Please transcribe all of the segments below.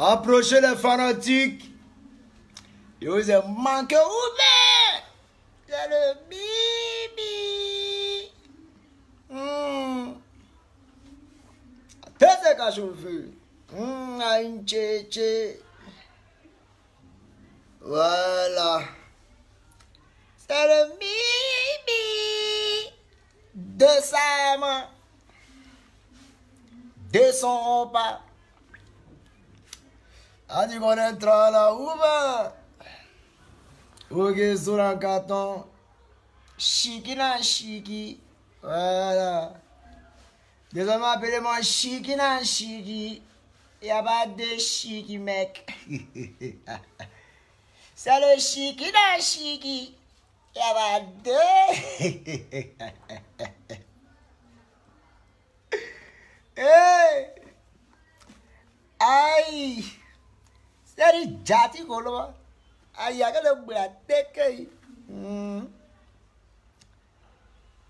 Approchez les fanatiques. Ils vous ont manqué ouvert. C'est le bibi. Qu'est-ce que je veux? Un tchétché. Voilà. C'est le bibi. 200 mains. 200 pas. A dit qu'on entra là, où va? Ok, sur un carton. Chiki na chiki. Voilà. Désormais, appelez-moi Chiki na chiki. Il n'y a pas de chiki, mec. C'est le chiki na chiki. Il n'y a pas de. Hey! Aïe! C'est le jati kolo. Aïe, y'a que le blateke.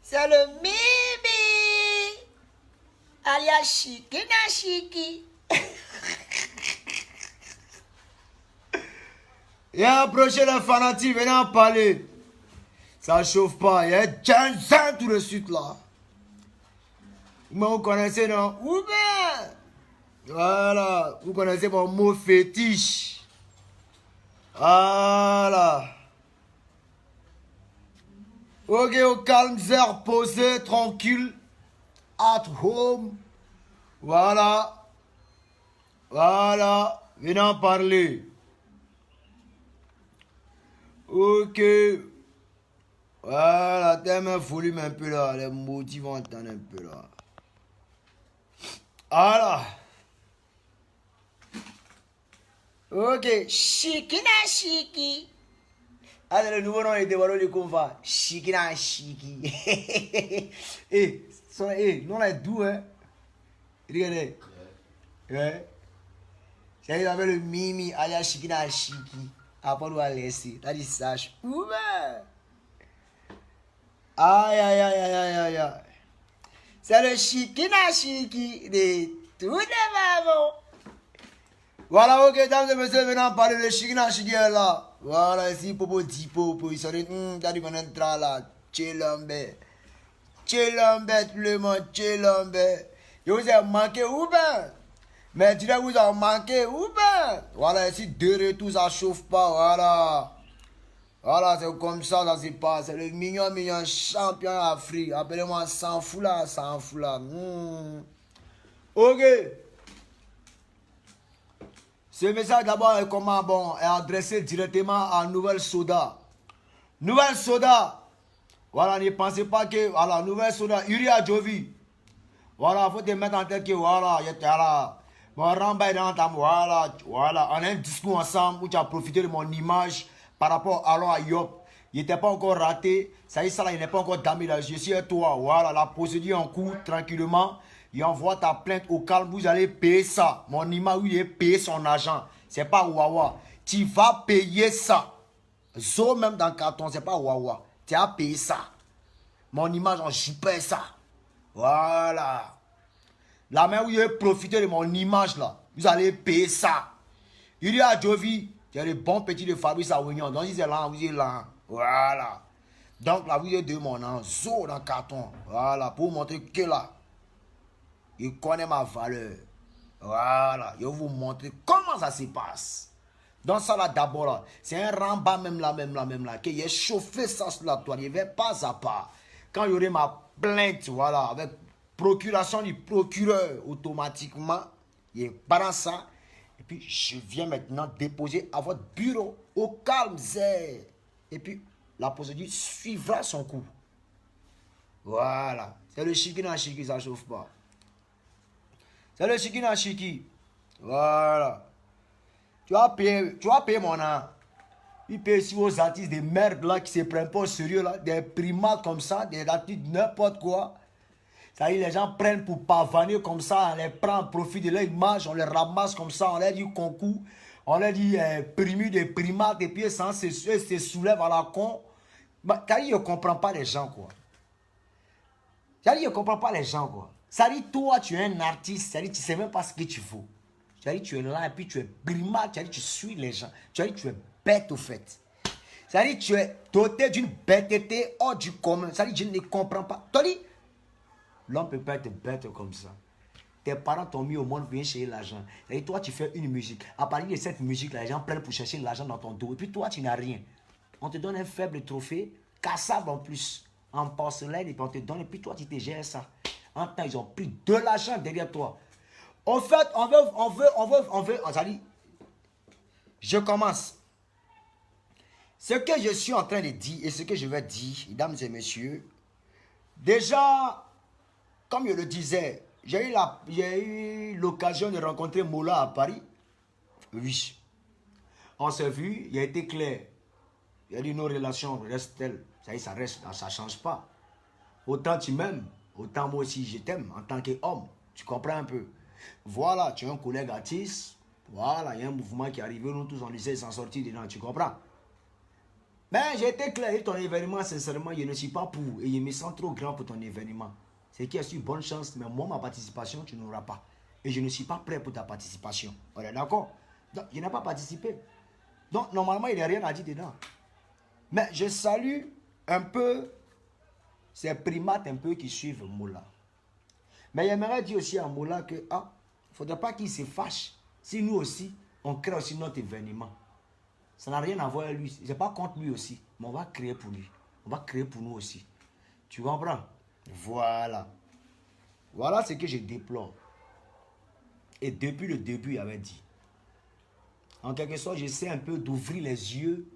C'est le Mimi. Alias Chiki na Chiki. Et approchez les fanatiques, venez en parler. Ça chauffe pas, il y a Jensen tout de suite là. Mais vous connaissez non? Ou bien? Voilà, vous connaissez mon mot fétiche. Voilà. Ok, au calme, zère, posé, tranquille. At home. Voilà. Voilà. Venez en parler. Ok. Voilà, t'aimes un volume un peu là. Les motifs vont entendre un peu là. Voilà. Ok. Chiki na chiki. Ah, le nouveau nom est dévoilé le conva. Chiki na chiki. Non, là, doux, hein. Regardez. Ouais. C'est il avait le Mimi, alias Chiki na chiki. Après, on va laisser. T'as dit sage. Ouvert. Aïe, aïe, aïe, aïe, aïe, aïe. C'est le Chiki na chiki de tous les mamans. Voilà, ok, dames et messieurs, venons parler de Chiki na chiki là. Voilà, ici, Popo Tipo, ils sont dit, t'as dit qu'on entra là. Tchélambe. Tchélambe, tout le monde, tchélambe. Et vous avez manqué ou bien? Mais tu vous avez manqué ou bien? Voilà, ici, deux retours, ça chauffe pas, voilà. Voilà, c'est comme ça se passe. C'est le mignon champion d'Afrique. Appelez-moi Sanfoula, Sanfoula. Ok. Ce message d'abord est comment bon, est adressé directement à Nouvelle Soda. Nouvelle Soda. Voilà, ne pensez pas que, voilà, Nouvelle Soda, Uri Adjovi. Voilà, faut te mettre en tête que, voilà, il y a là. Voilà, voilà, on a un discours ensemble où tu as profité de mon image par rapport à Yop. Il n'était pas encore raté, ça y est, ça là, il n'est pas encore damé là. Je suis à toi, voilà, la procédure en cours, tranquillement. Il envoie ta plainte au calme, vous allez payer ça. Mon image, il est payé son argent. C'est pas Wawa. Tu vas payer ça. Zo même dans le carton, c'est pas Wawa. Tu as payé ça. Mon image, je paye ça. Voilà. La main où il a profité de mon image là, vous allez payer ça. Il y a Jovi, il y a les bons petits de Fabrice Awignon. Donc ils sont là, vous êtes là. Voilà. Donc là, vous êtes de mon nom, zo dans le carton. Voilà, pour vous montrer que là, il connaît ma valeur. Voilà, je vais vous montrer comment ça se passe. Donc ça là d'abord là, c'est un ramba même là, que j'ai chauffé ça sur la toile, il vais pas à pas. Quand il y aurait ma plainte, voilà, avec procuration du procureur, automatiquement, il prend ça, et puis je viens maintenant déposer à votre bureau, au calme, zé. Et puis la procédure suivra son cours. Voilà, c'est le Chiki na chiki, ça chauffe pas. C'est le Chiki na chiki. Voilà. Tu vas payer mon âme. Il paye sur vos artistes de merde là qui se prennent pas au sérieux là, des primates comme ça, des artistes n'importe quoi. Ça veut dire les gens prennent pour pavaner comme ça, on les prend profit de leur image, on les ramasse comme ça, on leur dit concours, on leur dit primus des primates et puis ça se soulève à la con. Ça dit, je ne comprends pas les gens quoi. Ça dit, je ne comprends pas les gens quoi. Ça dit, toi tu es un artiste, ça dit, tu ne sais même pas ce que tu fais. Tu as dit, tu es là et puis tu es primate. Tu as dit, tu suis les gens. Tu as dit, tu es bête au fait. Ça dit, tu es doté d'une bêteté hors du commun. Ça dit, je ne comprends pas. Tu as dit, l'homme ne peut pas être bête comme ça. Tes parents t'ont mis au monde pour chercher l'argent. Et toi, tu fais une musique. À partir de cette musique-là, les gens prennent pour chercher l'argent dans ton dos. Et puis toi, tu n'as rien. On te donne un faible trophée, cassable en plus, en porcelaine, et puis on te donne, et puis toi, tu te gères ça. En temps, ils ont pris de l'argent derrière toi. En fait, on veut, ça dit, je commence. Ce que je suis en train de dire, et ce que je vais dire, mesdames et messieurs, déjà, comme je le disais, j'ai eu l'occasion de rencontrer Mola à Paris. Oui. On s'est vu, il a été clair. Il a dit nos relations restent telles. Ça reste, ça ne change pas. Autant tu m'aimes, autant moi aussi je t'aime en tant qu'homme. Tu comprends un peu. Voilà, tu es un collègue artiste. Voilà, il y a un mouvement qui est arrivé, nous tous on essaie de s'en sortir dedans, tu comprends. Mais j'ai été clair, ton événement, sincèrement, je ne suis pas pour. Et je me sens trop grand pour ton événement. C'est qu'il y a une bonne chance, mais moi, ma participation, tu n'auras pas. Et je ne suis pas prêt pour ta participation. On est d'accord? Donc, je n'ai pas participé. Donc, normalement, il n'y a rien à dire dedans. Mais je salue un peu ces primates un peu qui suivent Moula. Mais j'aimerais dire aussi à Moula que, il ne faudrait pas qu'il se fâche si nous aussi, on crée aussi notre événement. Ça n'a rien à voir avec lui. Ce n'est pas contre lui aussi, mais on va créer pour lui. On va créer pour nous aussi. Tu comprends? Voilà. Voilà ce que je déplore. Et depuis le début, il avait dit. En quelque sorte, j'essaie un peu d'ouvrir les yeux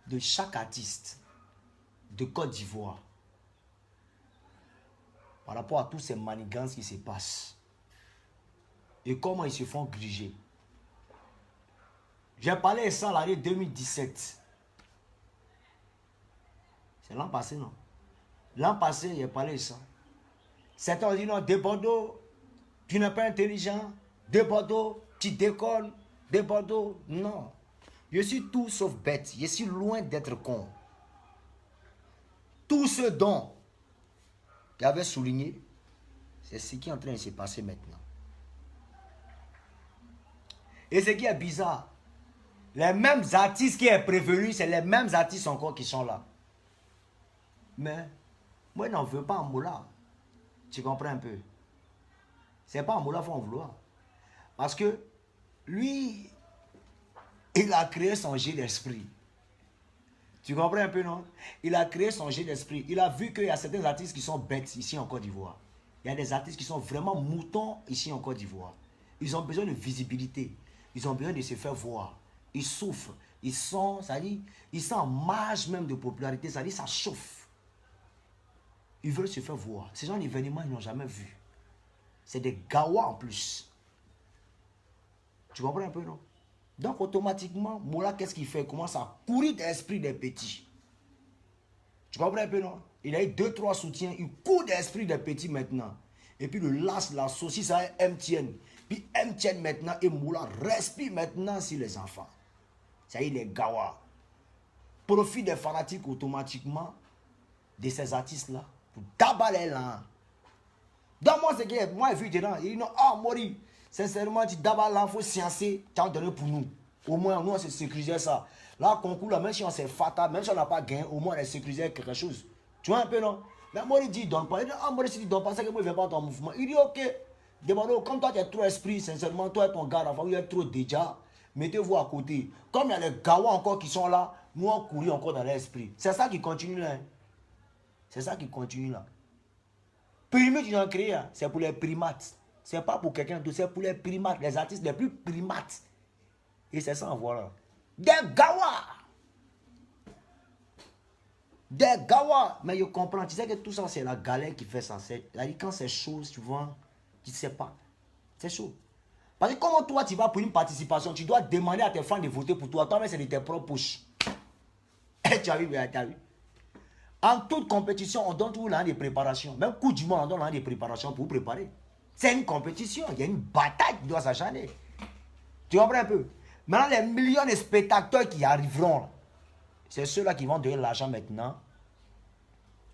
de chaque artiste de Côte d'Ivoire par rapport à tous ces manigances qui se passent. Et comment ils se font griger. J'ai parlé de ça l'année 2017. C'est l'an passé, non? L'an passé, j'ai parlé de ça. Certains ont dit non, de Bordeaux, tu n'es pas intelligent. De Bordeaux, tu déconnes. De Bordeaux, non. Je suis tout sauf bête. Je suis loin d'être con. Tout ce dont j'avais souligné, c'est ce qui est en train de se passer maintenant. Et ce qui est bizarre, les mêmes artistes qui sont prévenus, c'est les mêmes artistes encore qui sont là. Mais, moi, je n'en veux pas en Moula. Tu comprends un peu? C'est pas en Moula qu'il faut en vouloir. Parce que, lui, il a créé son jeu d'esprit. Tu comprends un peu, non? Il a créé son jeu d'esprit. Il a vu qu'il y a certains artistes qui sont bêtes ici en Côte d'Ivoire. Il y a des artistes qui sont vraiment moutons ici en Côte d'Ivoire. Ils ont besoin de visibilité. Ils ont besoin de se faire voir. Ils souffrent. Ils sont, ça dit, ils sont en marge même de popularité. Ça dit, ça chauffe. Ils veulent se faire voir. Ces gens d'événements, ils n'ont jamais vu. C'est des gawas en plus. Tu comprends un peu, non? Donc, automatiquement, Moula, qu'est-ce qu'il fait? Il commence à courir d'esprit des petits. Tu comprends un peu, non? Il a eu 2-3 soutiens. Il court d'esprit des petits maintenant. Et puis, le las, la saucisse à MTN. Puis, MTN maintenant et Moula respire maintenant sur les enfants. Ça y est, les gawas. Profite des fanatiques automatiquement de ces artistes-là pour d'abaler là. Dans moi, c'est que moi, j'ai vu dedans. Il dit non, Mori, sincèrement, tu d'abord là, il faut sciencer, tu as donné pour nous. Au moins, nous, on s'est sécurisé ça. Là, concours, là, même si on s'est fatal, même si on n'a pas gagné, au moins, on a sécurisé quelque chose. Tu vois un peu, non? Mais Mori dit, il donne pas. Il dit, Mori, si tu ne donnes pas, c'est que moi, je ne viens pas dans ton mouvement. Il dit, ok, demande, comme toi, tu as trop esprit, sincèrement, toi et ton gars, il y a trop déjà. Mettez-vous à côté. Comme il y a les gawas encore qui sont là, nous, on courit encore dans l'esprit. C'est ça qui continue là. Hein. C'est ça qui continue là. Primate, ils ont créé, c'est pour les primates. C'est pas pour quelqu'un d'autre, c'est pour les primates, les artistes les plus primates. Et c'est ça, voilà. Des gawas! Des gawas! Mais je comprends, tu sais que tout ça, c'est la galère qui fait ça. Quand c'est chaud, tu vois, tu ne sais pas. C'est chaud. Parce que comment toi, tu vas pour une participation, tu dois demander à tes fans de voter pour toi. Toi-même, c'est de tes propres poches. Tu as vu, tu as vu. En toute compétition, on donne toujours l'an de préparation. Même coup du monde, on donne l'an de préparation pour vous préparer. C'est une compétition. Il y a une bataille qui doit s'acharner. Tu comprends un peu? Maintenant, les millions de spectateurs qui arriveront, c'est ceux-là qui vont donner l'argent maintenant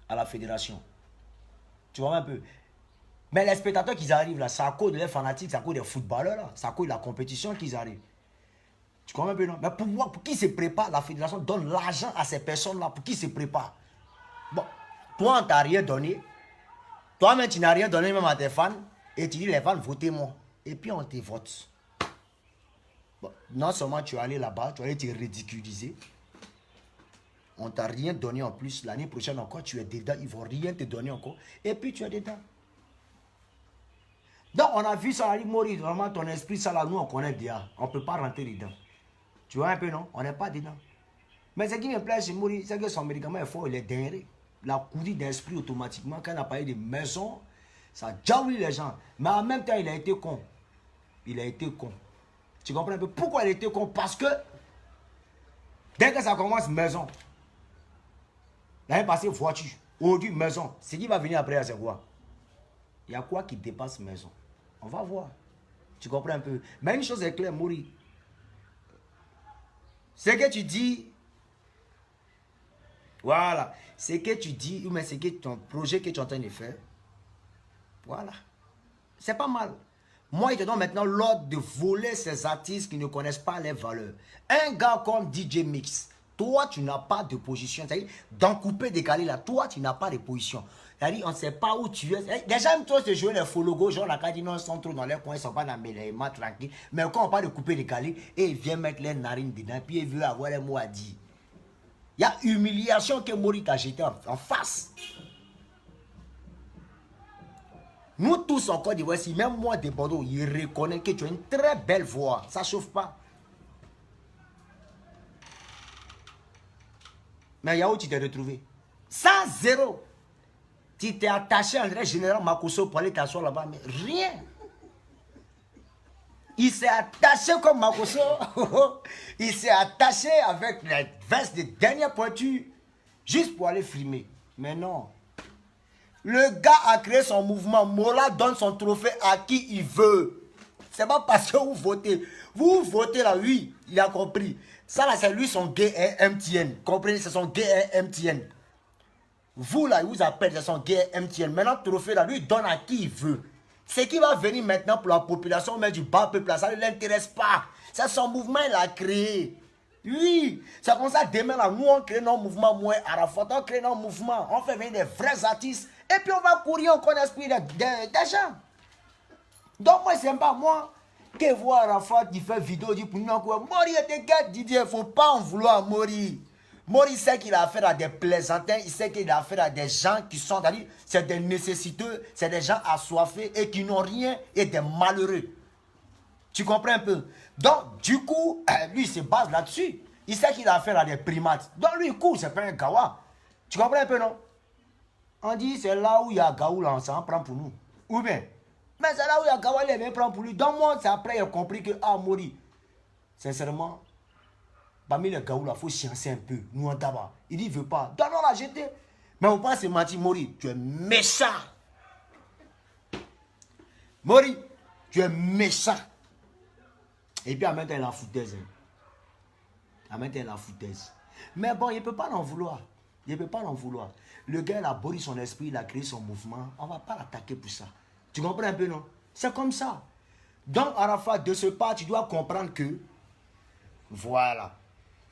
à la fédération. Tu vois un peu? Mais les spectateurs qui arrivent là, c'est à cause de les fanatiques, c'est à cause des footballeurs là, c'est à cause de la compétition qu'ils arrivent. Tu comprends un peu, non? Mais pour qui se prépare, la fédération donne l'argent à ces personnes-là, pour qui se prépare. Bon, toi, on t'a rien donné. Toi-même, tu n'as rien donné même à tes fans. Et tu dis, les fans, votez-moi. Et puis, on te vote. Bon, non seulement tu es allé là-bas, tu as été ridiculisé. On t'a rien donné en plus. L'année prochaine encore, tu es dedans. Ils ne vont rien te donner encore. Et puis, tu es dedans. Donc, on a vu ça, on a dit, Maurice, vraiment, ton esprit, ça là, nous, on connaît déjà. On ne peut pas rentrer dedans. Tu vois un peu, non? On n'est pas dedans. Mais ce qui me plaît chez Maurice, c'est que son médicament est fort, il est dingue. La coudée d'esprit automatiquement, quand on a parlé de maison, ça jaouli les gens. Mais en même temps, il a été con. Il a été con. Tu comprends un peu? Pourquoi il a été con? Parce que dès que ça commence, maison. L'année passée, voiture. Aujourd'hui, maison. Ce qui va venir après, c'est quoi? Il y a quoi qui dépasse maison? On va voir. Tu comprends un peu? Mais une chose est claire, Maurice. Ce que tu dis, voilà, ce que tu dis, ou mais ce que ton projet que tu es en train de faire, voilà, c'est pas mal. Moi, il te donne maintenant l'ordre de voler ces artistes qui ne connaissent pas les valeurs. Un gars comme DJ Mix, toi, tu n'as pas de position. C'est-à-dire, dans couper, décaler là, toi, tu n'as pas de position. C'est-à-dire, on ne sait pas où tu es. Déjà, même toi, tu joues les faux logos, genre, la dit non, ils sont trop dans les coins, ils ne sont pas dans les mains tranquilles. Mais quand on parle de couper, décaler, et il vient mettre les narines dedans, puis il veut avoir les mots à dire. Il y a humiliation que Maurice t'a jeté en face. Nous tous en Côte d'Ivoire, si même moi de Bordeaux, il reconnaît que tu as une très belle voix. Ça ne chauffe pas. Mais il y a où tu t'es retrouvé? Sans zéro. Tu t'es attaché à André Général Makosso pour aller t'asseoir là-bas, mais rien. Il s'est attaché comme Makosso. Il s'est attaché avec les vestes de dernière pointure, juste pour aller frimer. Mais non. Le gars a créé son mouvement. Mola donne son trophée à qui il veut. C'est pas parce que vous votez. Vous votez là, oui, il a compris. Ça là, c'est lui son gay MTN. Comprenez, c'est son gay MTN. Vous là, il vous appelle, c'est son gay MTN. Maintenant, le trophée là, lui donne à qui il veut. Ce qui va venir maintenant pour la population, mais du bas peuple, ça ne l'intéresse pas. C'est son mouvement, il a créé. Oui, c'est comme ça, demain là, nous on crée nos mouvements, moi, Arafat, on crée nos mouvements, on fait venir des vrais artistes, et puis on va courir, on connaît l'esprit des gens. Donc moi, c'est pas moi qui vois Arafat qui fait vidéo, dit pour nous, Mori était gars, Didier, il ne faut pas en vouloir à Mori. Mori sait qu'il a affaire à des plaisantins, il sait qu'il a affaire à des gens qui sont, c'est des nécessiteux, c'est des gens assoiffés et qui n'ont rien et des malheureux. Tu comprends un peu? Donc, du coup, lui, il se base là-dessus. Il sait qu'il a affaire à des primates. Donc, lui, il court, c'est pas un gawa. Tu comprends un peu, non? On dit, c'est là où il y a gaou, là, on s'en prend pour nous. Ou bien, mais c'est là où il y a gawa, il vient prendre pour lui. Donc, moi, c'est après, il a compris que, ah, Mori, sincèrement, parmi les gaou, là, il faut sciencer un peu. Nous, on tabac. Il dit, il veut pas. Donc, on l'a jeté. Mais on pense se mentir, Mori, tu es méchant. Mori, tu es méchant. Et puis en même temps, il a foutaise. En même temps, il a foutaise. Mais bon, il ne peut pas l'en vouloir. Il ne peut pas l'en vouloir. Le gars, il a bourri son esprit, il a créé son mouvement. On ne va pas l'attaquer pour ça. Tu comprends un peu, non? C'est comme ça. Donc, Arafat, de ce pas, tu dois comprendre que, voilà,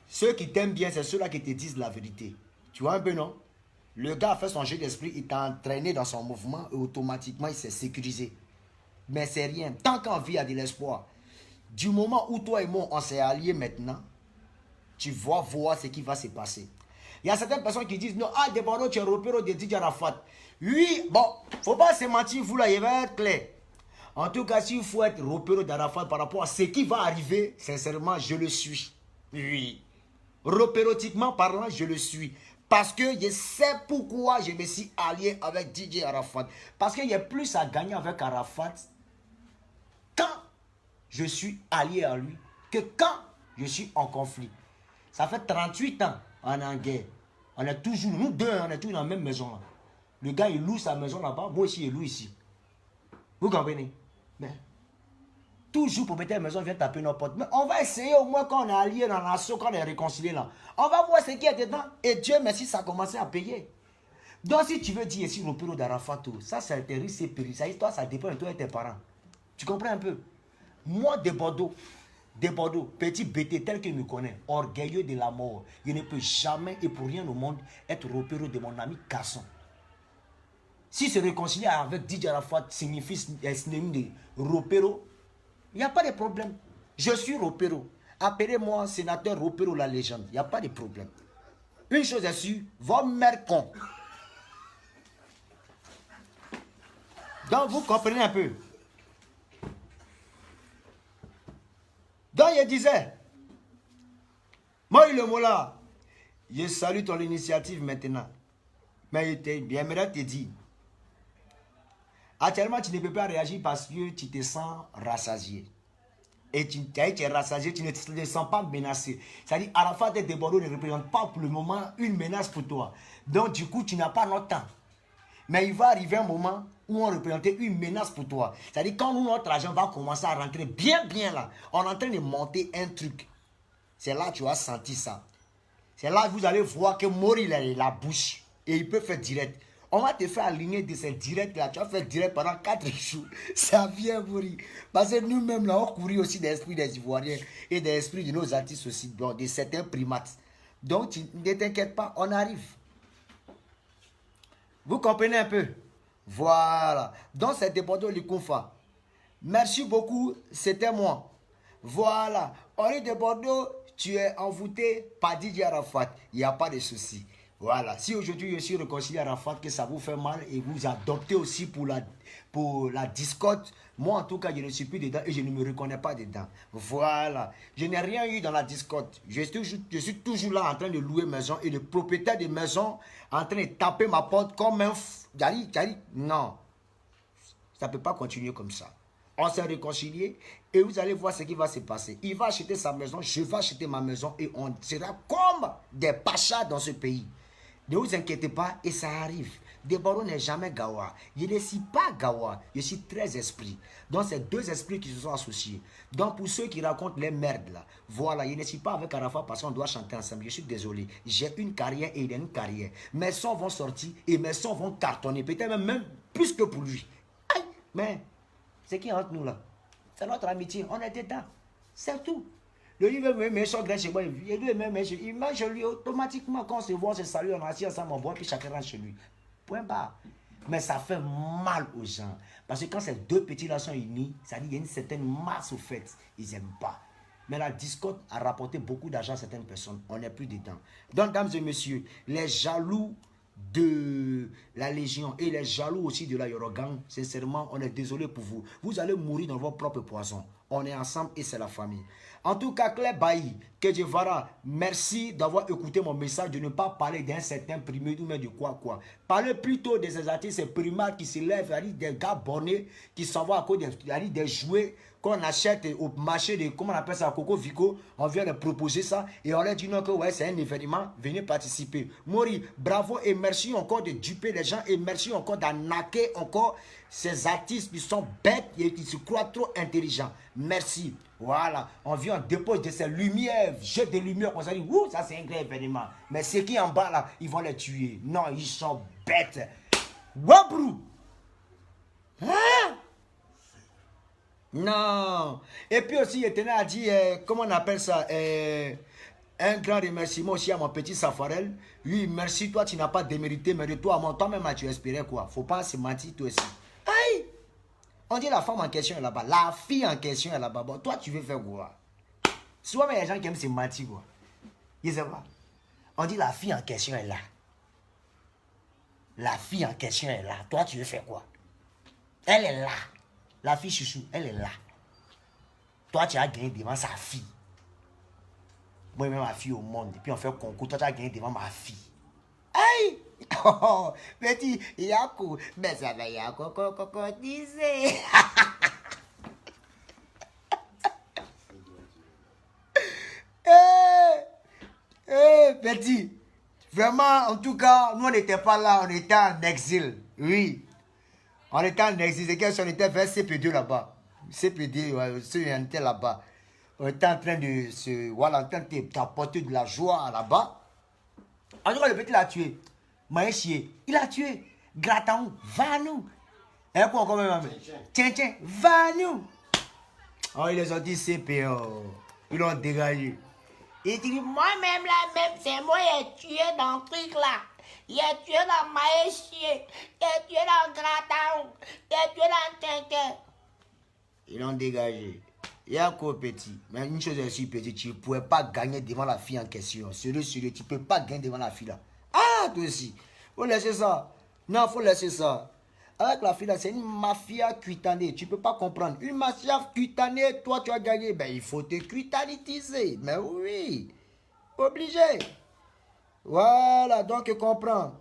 ceux qui t'aiment bien, c'est ceux-là qui te disent la vérité. Tu vois un peu, non? Le gars a fait son jeu d'esprit, il t'a entraîné dans son mouvement et automatiquement, il s'est sécurisé. Mais c'est rien. Tant qu'en vie, il y a de l'espoir. Du moment où toi et moi, on s'est alliés maintenant, tu vas voir ce qui va se passer. Il y a certaines personnes qui disent, non, ah, de Bordeaux, tu es repéré de Didier Arafat. Oui, bon, faut pas se mentir, vous là, il va être clair. En tout cas, s'il faut être repéré d'Arafat par rapport à ce qui va arriver, sincèrement, je le suis. Oui. Repérotiquement parlant, je le suis. Parce que je sais pourquoi je me suis allié avec Didier Arafat. Parce qu'il y a plus à gagner avec Arafat quand je suis allié à lui que quand je suis en conflit. Ça fait 38 ans on est en guerre. On est toujours, nous deux, on est toujours dans la même maison. Là. Le gars, il loue sa maison là-bas, moi aussi, il loue ici. Vous comprenez? Mais toujours pour mettre la maison, vient taper nos portes. Mais on va essayer au moins quand on est allié dans la nation, quand on est réconcilié là. On va voir ce qui est dedans. Et Dieu merci, ça a commencé à payer. Donc, si tu veux dire ici Ropero d'Arafat, ça c'est risque, c'est périlleux. Toi, ça dépend de toi et tes parents. Tu comprends un peu? Moi, de Bordeaux, petit BT tel qu'il me connaît, orgueilleux de la mort, je ne peux jamais et pour rien au monde être Ropero de mon ami Casson. Si se réconcilier avec Didier Arafat signifie synonyme de Ropero, il n'y a pas de problème. Je suis Ropero. Appelez-moi sénateur Ropero la légende. Il n'y a pas de problème. Une chose est sûre, vos mères con. Donc vous comprenez un peu. Donc il disait, moi le mot là, je salue ton initiative maintenant. Mais j'aimerais te dire, actuellement tu ne peux pas réagir parce que tu te sens rassasié. Et tu es rassasié, tu ne te sens pas menacé. C'est-à-dire, Arafat et Bordeaux ne représentent pas pour le moment une menace pour toi. Donc, du coup, tu n'as pas notre temps. Mais il va arriver un moment où on représentait une menace pour toi. C'est-à-dire, quand notre argent va commencer à rentrer bien là, on est en train de monter un truc. C'est là que tu as senti ça. C'est là que vous allez voir que Mori, il a la bouche. Et il peut faire direct. On va te faire aligner de ces directs là. Tu vas faire direct pendant 4 jours. Ça vient mourir. Parce que nous-mêmes là, on courit aussi des esprits des Ivoiriens et des esprits de nos artistes aussi, donc de certains primates. Donc, ne t'inquiète pas, on arrive. Vous comprenez un peu? Voilà. Donc, c'était Bordeaux Likonfa. Merci beaucoup, c'était moi. Voilà. Henri de Bordeaux, tu es envoûté par Didier Arafat. Il n'y a pas de souci. Voilà. Si aujourd'hui je suis réconcilié à Arafat, que ça vous fait mal et vous adoptez aussi pour la discorde, moi en tout cas je ne suis plus dedans et je ne me reconnais pas dedans. Voilà. Je n'ai rien eu dans la discorde. Je suis toujours là en train de louer maison et le propriétaire de maison en train de taper ma porte comme un non. Ça ne peut pas continuer comme ça. On s'est réconcilié et vous allez voir ce qui va se passer. Il va acheter sa maison, je vais acheter ma maison et on sera comme des pachas dans ce pays. Ne vous inquiétez pas et ça arrive. Bordeaux n'est jamais Gawa. Je ne suis pas Gawa, je suis 13 esprits. Donc c'est 2 esprits qui se sont associés. Donc pour ceux qui racontent les merdes là, voilà, je ne suis pas avec Arafat parce qu'on doit chanter ensemble. Je suis désolé. J'ai une carrière et il a une carrière. Mes sons vont sortir et mes sons vont cartonner. Peut-être même plus que pour lui. Aïe, mais c'est qui entre nous là? C'est notre amitié, on est dedans. C'est tout. Le livre me son grand chez moi, il mange chez lui automatiquement. Quand on se voit, on se salue, on assis ensemble, on boit, puis chacun rentre chez lui. Point barre. Mais ça fait mal aux gens. Parce que quand ces 2 petits-là sont unis, ça dit qu'il y a une certaine masse au fait. Ils n'aiment pas. Mais la discorde a rapporté beaucoup d'argent à certaines personnes. On n'est plus dedans. Donc, dames et messieurs, les jaloux de la Légion et les jaloux aussi de la Yorogang, sincèrement, on est désolé pour vous. Vous allez mourir dans votre propre poison. On est ensemble et c'est la famille. En tout cas, Claire Bailly, Kedjevara, merci d'avoir écouté mon message de ne pas parler d'un certain primé ou même de quoi. Parlez plutôt de ces artistes primaires qui se lèvent, des gars bornés qui s'en vont à cause des jouets qu'on achète au marché de, comment on appelle ça, Coco Vico. On vient de proposer ça et on leur dit non que ouais, c'est un événement, venez participer. Mori, bravo et merci encore de duper les gens et merci encore d'arnaquer encore ces artistes qui sont bêtes et qui se croient trop intelligents. Merci. Voilà, on vient, on dépose de ces lumières, jette des lumières, on s'est dit, ouh, ça c'est un grand événement. Mais ceux qui en bas là, ils vont les tuer. Non, ils sont bêtes. Wabrou. Hein? Non. Et puis aussi, il tenait à dire, comment on appelle ça, un grand remerciement aussi à mon petit Safarel. Oui, merci, toi tu n'as pas démérité, mais de toi-même tu espérais quoi. Faut pas se mentir toi aussi. Aïe! On dit la femme en question est là-bas. La fille en question est là-bas. Bon, toi, tu veux faire quoi? Souvent, il y a des gens qui aiment se mentir, quoi. Ils savent pas. On dit la fille en question est là. La fille en question est là. Toi, tu veux faire quoi? Elle est là. La fille chouchou, elle est là. Toi, tu as gagné devant sa fille. Moi, je mets ma fille au monde. Et puis, on fait un concours. Toi, tu as gagné devant ma fille. Aïe! Oh, petit Yakou, mais ça va Yakou, coco, disait. Petit, vraiment, en tout cas, nous on n'était pas là, on était en exil. Oui, on était en exil. C'est qu'on était vers CP2 là-bas. CP2, on était là-bas. On était en train de se, voilà, en train de t'apporter de la joie là-bas. En tout cas, le petit l'a tué. Maïchier, il a tué. Grataou, va nous. Et quoi encore même? Tiens, tiens, va nous. Oh, il est sorti CPO. Ils l'ont dégagé. Il dit, moi-même là, même, c'est moi qui ai tué dans le truc là. Il a tué dans Maïchier. Il a tué dans Grataou. Il a tué dans Tintin. Ils l'ont dégagé. Il y a quoi petit? Mais une chose est sûre, petit, tu ne pourrais pas gagner devant la fille en question. Sérieux, sérieux, tu ne peux pas gagner devant la fille là. Ah, toi aussi. Faut laisser ça. Non, faut laisser ça. Avec la fille là, c'est une mafia cutanée. Tu ne peux pas comprendre. Une mafia cutanée, toi tu as gagné. Ben, il faut te cutanitiser. Mais oui. Obligé. Voilà, donc comprends.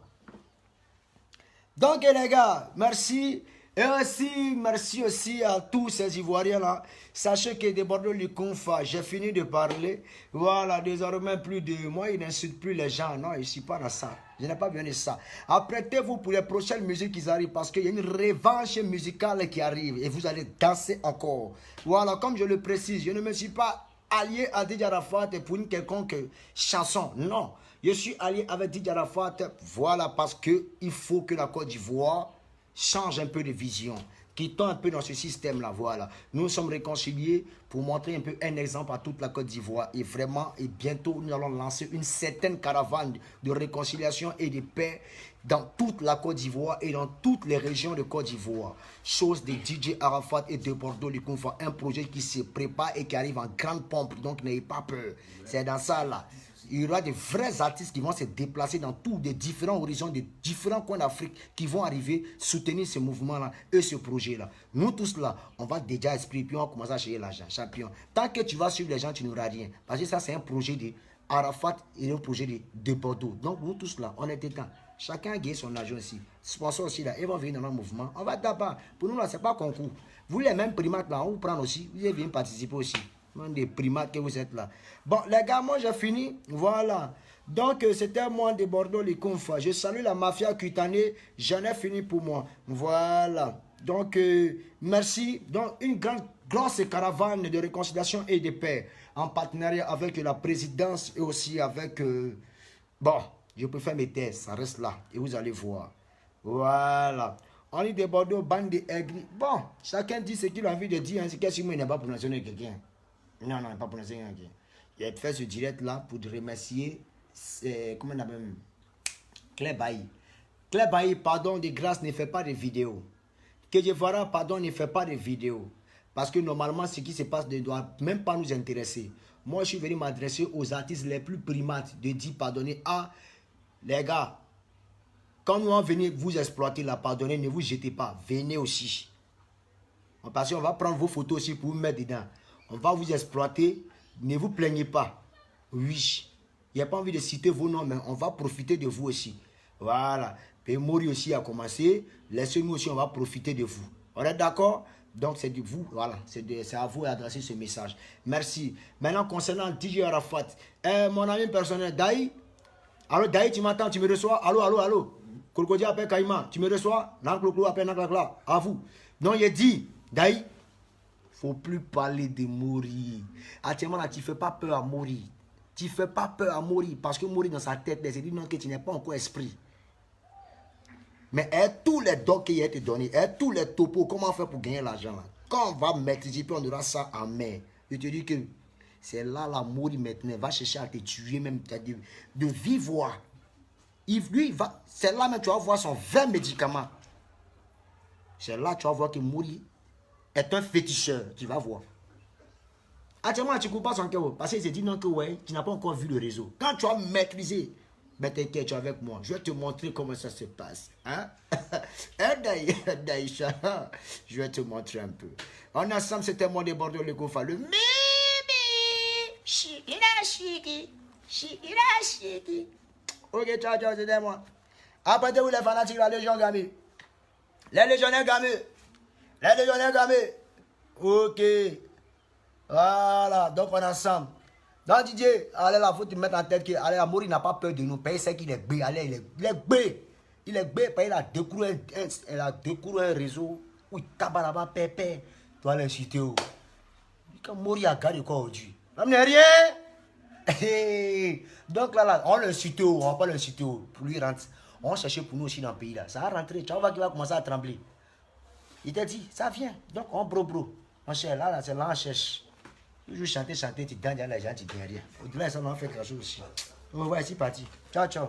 Donc les gars, merci. Et aussi, merci aussi à tous ces Ivoiriens là. Sachez que de Bordeaux-le-Confa, j'ai fini de parler. Voilà, désormais plus de moi, il n'insulte plus les gens. Non, je ne suis pas dans ça. Je n'ai pas besoin de ça. Apprêtez-vous pour les prochaines musiques qui arrivent parce qu'il y a une revanche musicale qui arrive et vous allez danser encore. Voilà, comme je le précise, je ne me suis pas allié à Didier Arafat pour une quelconque chanson. Non, je suis allié avec Didier Arafat. Voilà, parce qu'il faut que la Côte d'Ivoire change un peu de vision, quittons un peu dans ce système-là, voilà. Nous sommes réconciliés pour montrer un peu un exemple à toute la Côte d'Ivoire. Et vraiment, et bientôt, nous allons lancer une certaine caravane de réconciliation et de paix dans toute la Côte d'Ivoire et dans toutes les régions de Côte d'Ivoire. Chose de DJ Arafat et de Bordeaux-le-Confa, un projet qui se prépare et qui arrive en grande pompe, donc n'ayez pas peur. C'est dans ça, là. Il y aura de vrais artistes qui vont se déplacer dans tous les différents horizons, de différents coins d'Afrique qui vont arriver soutenir ce mouvement-là et ce projet-là. Nous tous là, on va déjà expliquer, puis on va commencer à chercher l'argent, champion. Tant que tu vas suivre les gens, tu n'auras rien. Parce que ça, c'est un projet de Arafat et un projet de Bordeaux. Donc nous tous là, on est dedans. Chacun a gagné son argent aussi. Sponsors aussi là, ils vont venir dans le mouvement. On va d'abord. Pour nous là, c'est pas concours. Vous les mêmes primates là, on vous prend aussi. Vous allez participer aussi. Des primates que vous êtes là. Bon, les gars, moi j'ai fini. Voilà. Donc, c'était moi de Bordeaux-le-Confa. Je salue la mafia cutanée. J'en ai fini pour moi. Voilà. Donc, merci. Donc, une grosse caravane de réconciliation et de paix en partenariat avec la présidence et aussi avec... bon, je préfère mes tests. Ça reste là. Et vous allez voir. Voilà. On est de Bordeaux, bande d'aigris. Bon, chacun dit ce qu'il a envie de dire. C'est qu'est-ce qu'il n'a pas prononcé quelqu'un. Non, non, pas prononcé quelqu'un. J'ai fait ce direct là pour remercier, comment on appelle, Claire Bailly. Claire Bailly, pardon, de grâce, ne fait pas de vidéos. Que je vois, pardon, ne fait pas de vidéos. Parce que normalement, ce qui se passe ne doit même pas nous intéresser. Moi, je suis venu m'adresser aux artistes les plus primates de dire pardonner à les gars. Quand nous allons venir vous exploiter là, pardonnez, ne vous jetez pas. Venez aussi. Parce qu'on va prendre vos photos aussi pour vous mettre dedans. On va vous exploiter. Ne vous plaignez pas. Oui. Il n'y a pas envie de citer vos noms, mais on va profiter de vous aussi. Voilà. Et Mori aussi a commencé. Laissez-nous aussi, on va profiter de vous. On est d'accord? Donc c'est de vous. Voilà. C'est à vous d'adresser ce message. Merci. Maintenant, concernant DJ Arafat. Mon ami personnel, Daï. Allô, Daï, tu m'entends? Tu me reçois? Allô, allô, allô. Kolkodi appelle Kaïma. Tu me reçois? Nankloklo appelle Nanklakla. À vous. Donc, il dit, Daï. Faut plus parler de mourir. Actuellement, là, tu ne fais pas peur à mourir. Tu ne fais pas peur à mourir. Parce que mourir dans sa tête, c'est dit non, que tu n'es pas encore esprit. Mais tous les dons qu'il a été donnés, tous les topos, comment faire pour gagner l'argent là? Quand on va maîtriser, puis on aura ça en main. Je te dis que c'est là la mourir maintenant. Va chercher à te tuer même, de vivre. Lui, c'est là même tu vas voir son 20 médicaments. C'est là tu vas voir que mourir est un féticheur, tu vas voir. Actuellement, tu ne coupes pas son cœur parce qu'il s'est dit non que ouais, tu n'as pas encore vu le réseau. Quand tu as maîtrisé, mais t'inquiète, tu es avec moi. Je vais te montrer comment ça se passe. Hein? Je vais te montrer un peu. En ensemble, c'était moi de Bordeaux-le-Confa. Le Mimi. Shikira, shiki. Shikira, shiki. Ok, ciao, ciao, c'était moi. Après, vous les fanatiques, la Légion Gamé. Les légionnaires Gamé. Les légionnaires Gamé. Ok. Voilà, donc on est ensemble. Donc Didier, allez là, faut te mettre en tête que allez, Amori n'a pas peur de nous. Paye c'est qu'il est bé. Allez, il est bé. Il est bé. Il a découvert un réseau où il tabac là-bas, pépé. Tu vas l'inciter. Quand Mori a gardé quoi aujourd'hui? On n'est rien. Donc là, on l'incite, on va pas l'inciter pour lui rentrer. On cherchait pour nous aussi dans le pays là. Ça a rentré, tu vas voir qu'il va commencer à trembler. Il t'a dit, ça vient. Donc on bro. Mon cher, là, c'est là on cherche. Toujours chanter, tu danses, les gens, tu dis rien. Au-delà, ça, on fait quelque chose aussi. On va voir, c'est parti. Ciao.